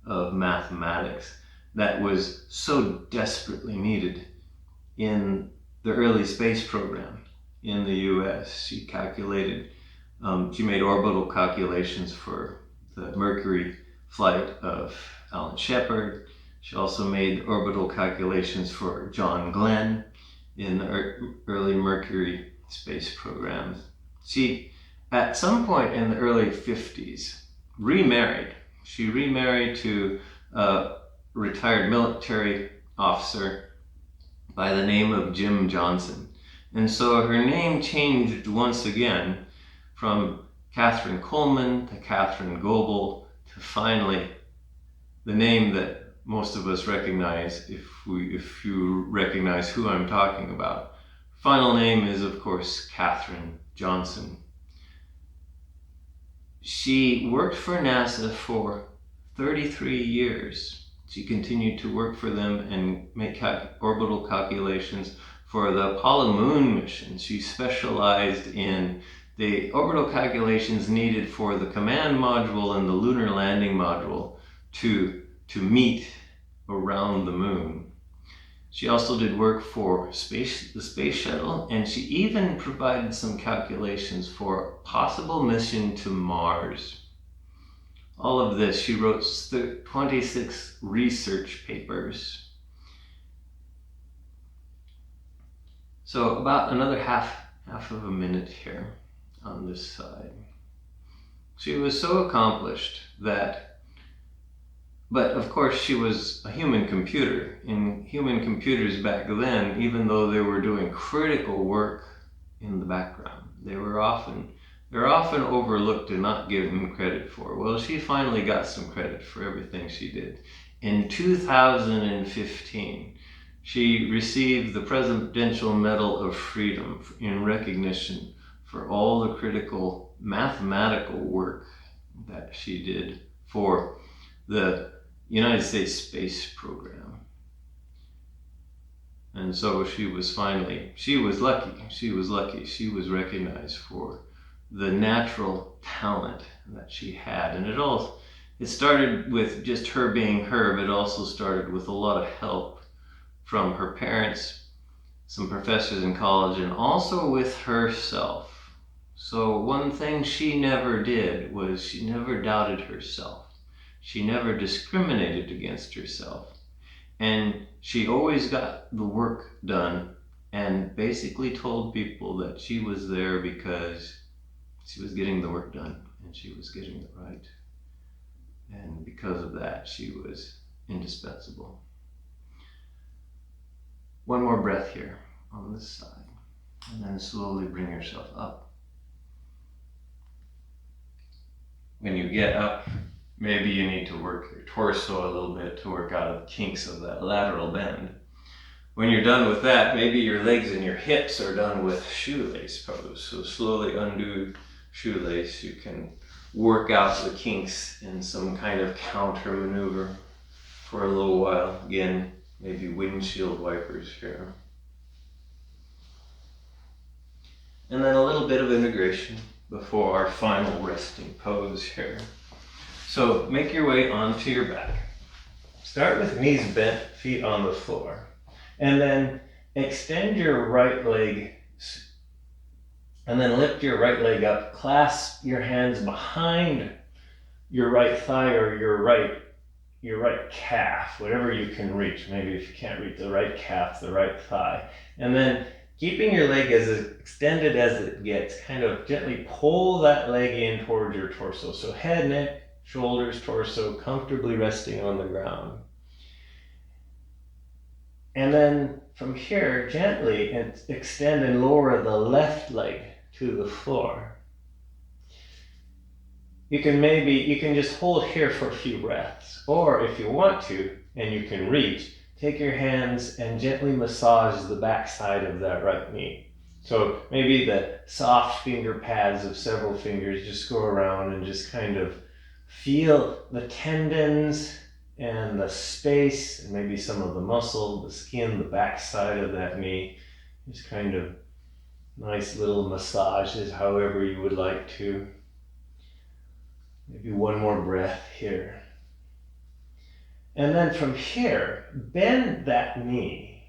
of mathematics that was so desperately needed in the early space program in the US. She calculated, she made orbital calculations for the Mercury flight of Alan Shepard. She also made orbital calculations for John Glenn in the early Mercury space programs. She, at some point in the early 50s, remarried. She remarried to a retired military officer by the name of Jim Johnson. And so her name changed once again from Katherine Coleman to Katherine Goebel to finally the name that most of us recognize if you recognize who I'm talking about. Final name is, of course, Katherine Johnson. She worked for NASA for 33 years. She continued to work for them and make orbital calculations for the Apollo moon mission. She specialized in the orbital calculations needed for the command module and the lunar landing module to meet around the moon. She also did work for the space shuttle, and she even provided some calculations for a possible mission to Mars. All of this, she wrote 26 research papers. So about another half of a minute here on this side. She was so accomplished that, but of course she was a human computer. And human computers back then, even though they were doing critical work in the background, they're often overlooked and not given credit for. Well, she finally got some credit for everything she did. In 2015, she received the Presidential Medal of Freedom in recognition for all the critical mathematical work that she did for the United States space program. And so she was lucky. She was recognized for the natural talent that she had. And it started with just her being her, but it also started with a lot of help from her parents, some professors in college, and also with herself. So one thing she never did was she never doubted herself. She never discriminated against herself. And she always got the work done and basically told people that she was there because she was getting the work done and she was getting it right. And because of that, she was indispensable. One more breath here on this side, and then slowly bring yourself up. When you get up, maybe you need to work your torso a little bit to work out the kinks of that lateral bend. When you're done with that, maybe your legs and your hips are done with shoelace pose. So slowly undo shoelace. You can work out the kinks in some kind of counter maneuver for a little while. Again, maybe windshield wipers here. And then a little bit of integration before our final resting pose here. So make your way onto your back. Start with knees bent, feet on the floor. And then extend your right leg And then lift your right leg up, clasp your hands behind your right thigh or your right calf, whatever you can reach. Maybe if you can't reach the right calf, the right thigh. And then keeping your leg as extended as it gets, kind of gently pull that leg in towards your torso. So head, neck, shoulders, torso, comfortably resting on the ground. And then from here, gently extend and lower the left leg to the floor. You can just hold here for a few breaths. Or if you want to, and you can reach, take your hands and gently massage the backside of that right knee. So maybe the soft finger pads of several fingers just go around and just kind of feel the tendons and the space and maybe some of the muscle, the skin, the backside of that knee. Just kind of nice little massages, however you would like to. Maybe one more breath here. And then from here, bend that knee.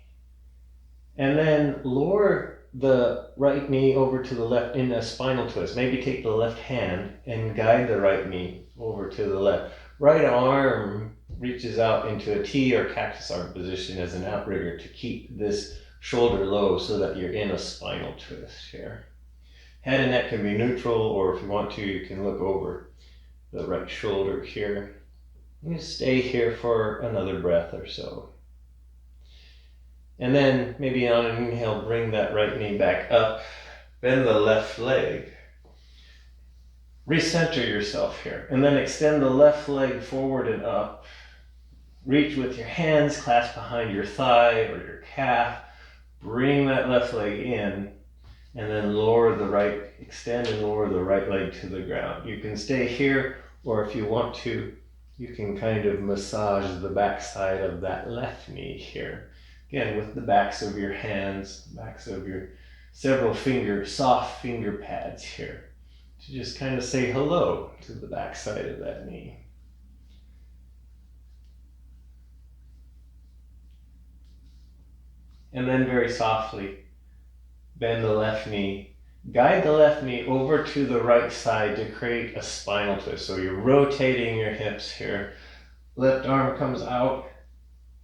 And then lower the right knee over to the left in a spinal twist. Maybe take the left hand and guide the right knee over to the left. Right arm reaches out into a T or cactus arm position as an outrigger to keep this shoulder low so that you're in a spinal twist here. Head and neck can be neutral, or if you want to, you can look over the right shoulder here. You stay here for another breath or so. And then maybe on an inhale, bring that right knee back up, bend the left leg. Recenter yourself here, and then extend the left leg forward and up. Reach with your hands, clasp behind your thigh or your calf. Bring that left leg in, and then extend and lower the right leg to the ground. You can stay here, or if you want to, you can kind of massage the backside of that left knee here. Again, with the backs of your hands, backs of your several soft finger pads here, to just kind of say hello to the backside of that knee. And then very softly, bend the left knee. Guide the left knee over to the right side to create a spinal twist. So you're rotating your hips here. Left arm comes out.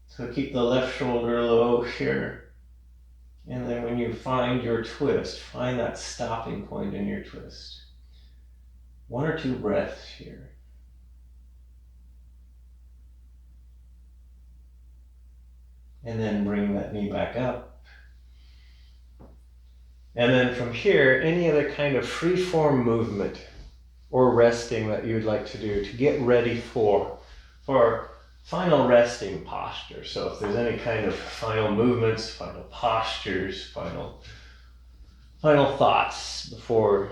So keep the left shoulder low here. And then when you find your twist, find that stopping point in your twist. 1 or 2 breaths here. And then bring that knee back up. And then from here, any other kind of free-form movement or resting that you'd like to do to get ready for final resting posture. So if there's any kind of final movements, final postures, final thoughts before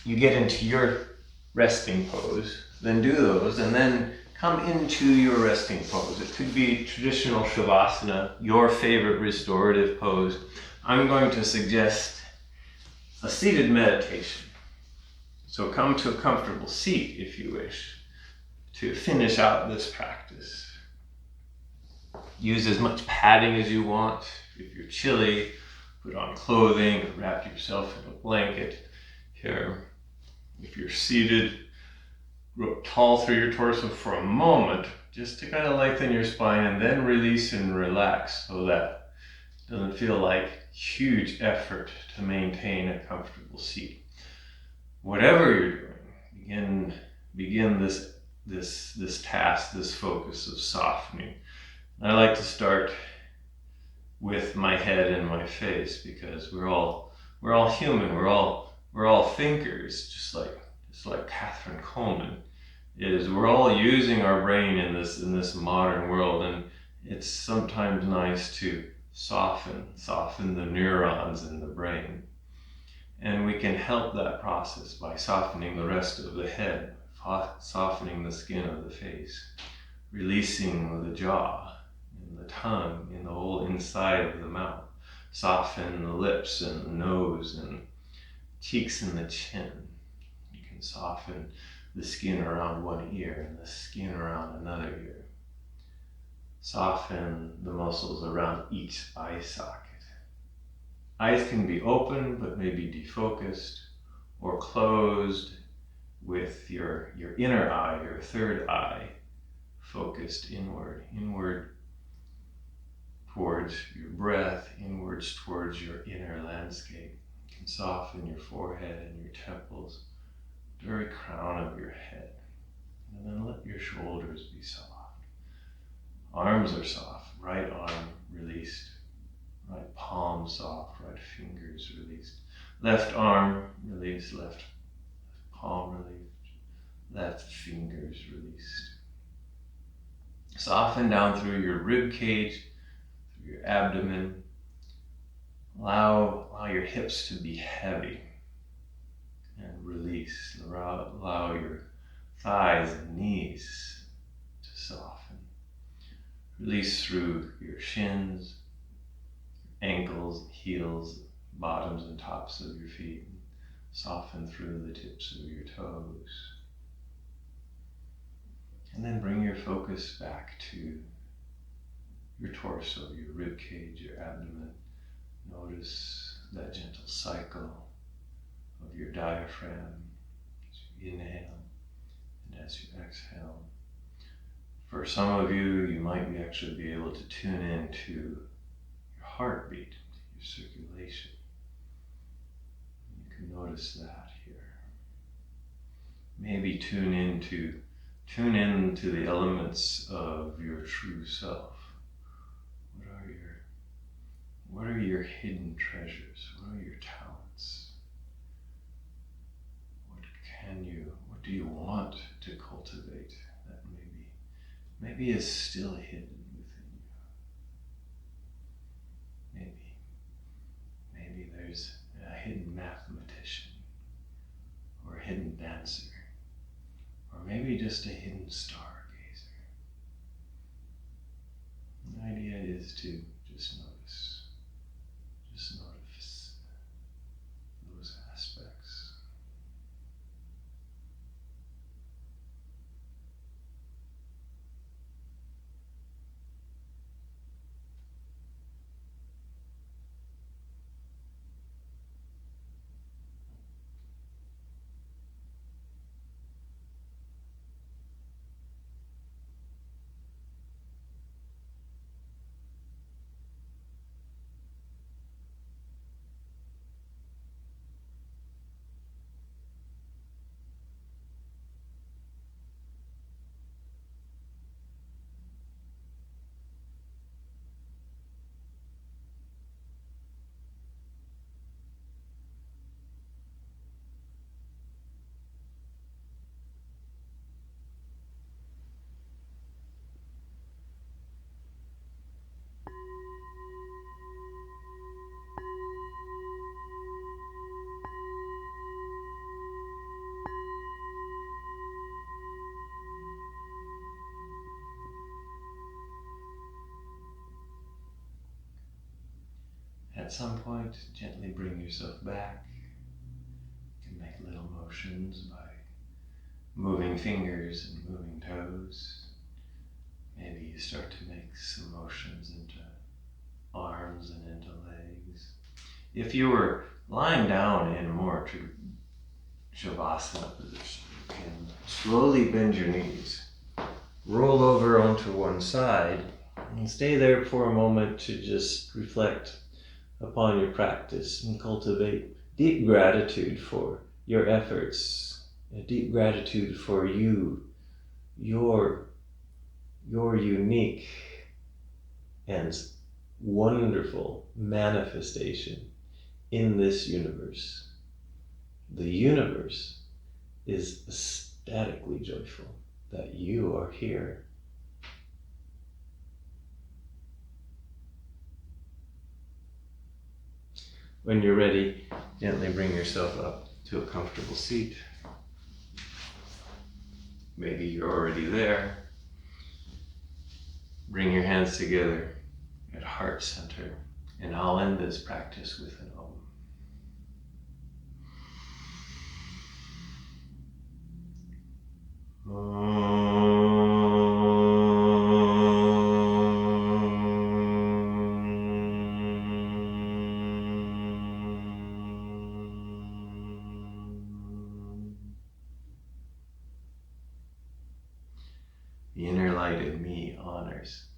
you get into your resting pose, then do those and then come into your resting pose. It could be traditional Shavasana, your favorite restorative pose. I'm going to suggest a seated meditation. So come to a comfortable seat if you wish to finish out this practice. Use as much padding as you want. If you're chilly, put on clothing, or wrap yourself in a blanket here. If you're seated, grow tall through your torso for a moment, just to kind of lengthen your spine and then release and relax so that it doesn't feel like huge effort to maintain a comfortable seat. Whatever you're doing, begin this task, this focus of softening. I like to start with my head and my face because we're all human. We're all thinkers, just like Katherine Coleman is. We're all using our brain in this modern world, and it's sometimes nice to soften the neurons in the brain. And we can help that process by softening the rest of the head, softening the skin of the face, releasing the jaw and the tongue and the whole inside of the mouth. Soften the lips and the nose and cheeks and the chin. You can soften the skin around one ear and the skin around another ear. Soften the muscles around each eye socket. Eyes can be open but maybe defocused, or closed with your inner eye, your third eye, focused inward towards your breath, inwards towards your inner landscape. You can soften your forehead and your temples, the very crown of your head. And then let your shoulders be soft. Arms are soft, right arm released, right palm soft, right fingers released. Left arm released, left palm released, left fingers released. Soften down through your rib cage, through your abdomen. Allow your hips to be heavy and release. Allow your thighs and knees to soften. Release through your shins, ankles, heels, bottoms and tops of your feet. Soften through the tips of your toes. And then bring your focus back to your torso, your rib cage, your abdomen. Notice that gentle cycle of your diaphragm as you inhale and as you exhale. For some of you, you might actually be able to tune into your heartbeat, your circulation. You can notice that here. Maybe tune into the elements of your true self. What are your hidden treasures? What are your talents? What do you want to cultivate that maybe is still hidden within you? Maybe there's a hidden mathematician, or a hidden dancer, or maybe just a hidden stargazer. The idea is to just notice those aspects. At some point, gently bring yourself back. You can make little motions by moving fingers and moving toes. Maybe you start to make some motions into arms and into legs. If you were lying down in more Shavasana position, you can slowly bend your knees, roll over onto one side, and stay there for a moment to just reflect upon your practice and cultivate deep gratitude for your efforts, a deep gratitude for you, your unique and wonderful manifestation in this universe. The universe is ecstatically joyful that you are here. When you're ready, gently bring yourself up to a comfortable seat. Maybe you're already there. Bring your hands together at heart center, and I'll end this practice with an Om. pride in me honors.